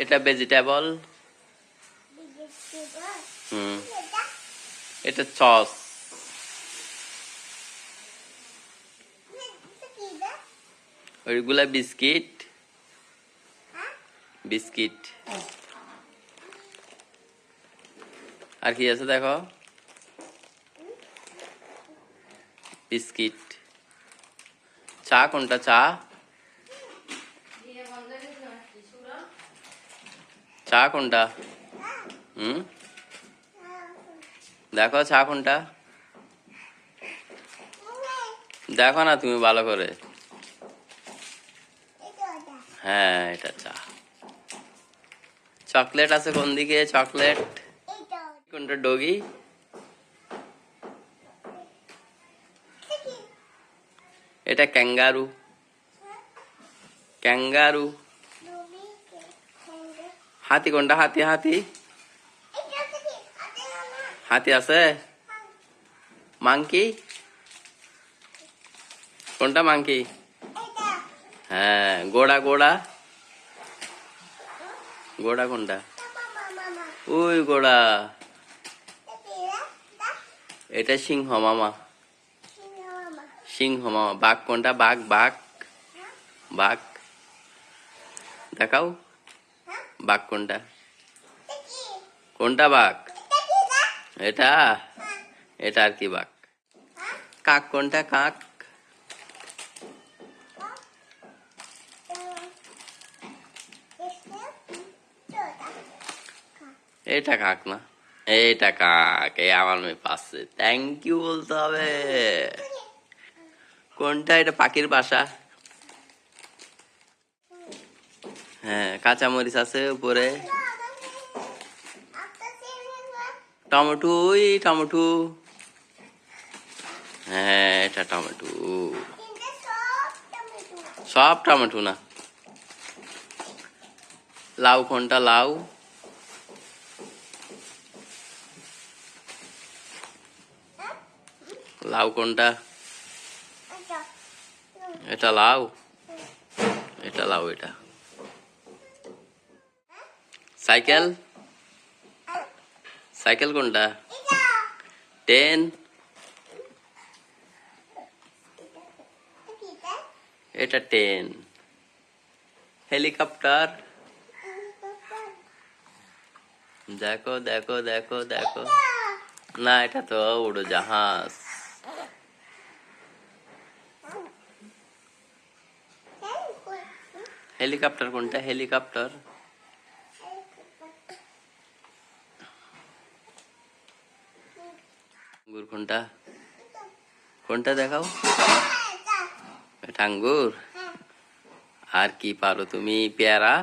এটা ভেজিটেবল। এটা সস। ওইগুলা বিস্কিট। বিস্কিট। আর কি আছে দেখো? বিস্কিট। চা কোনটা? চা চা কোনটা? দেখো চা কোনটা? দেখো না তুমি ভালো করে। হ্যাঁ, এটা চা। চকলেট আছে কোন দিকে? চকলেট কোনটা? ডগি। এটা ক্যাঙ্গারু। ক্যাঙ্গারু। হাতি কোনটা? হাতি। হাতি হাতি আছে। মাংকি কোনটা? মাংকি। হ্যাঁ, ঘোড়া। ঘোড়া। ঘোড়া কোনটা? ওই ঘোড়া। এটা সিংহ মামা। সিংহ মামা। বাঘ কোনটা? বাঘ। বাঘ। বাঘ দেখাও। বাঘ কোনটা? কোনটা বাঘ? এটা। এটা আর কি বাঘ? কাক কোনটা? কাক। এটা কাক না, এটা কাক। এই আমার মেয়ে পাচ্ছে। থ্যাংক ইউ বলতে হবে। কোনটা? এটা পাখির বাসা। হ্যাঁ, কাঁচামরিচ আছে উপরে। টমেটো। ওই টমেটো। হ্যাঁ, এটা টমেটো। সব টমেটো না। লাউ কোনটা? লাউ। লাউ কোনটা? এটা লাউ। এটা লাউ। এটা সাইকেল। সাইকেল কোনটা? ট্রেন। এটা ট্রেন। হেলিকপ্টার। দেখো দেখো দেখো দেখো। না, এটা তো উড়োজাহাজ। হেলিকপ্টার কোনটা? হেলিকপ্টার। আঙ্গুর কোনটা? কোনটা দেখাও। এটা আঙ্গুর। আর কি পারো তুমি? পেয়ারা।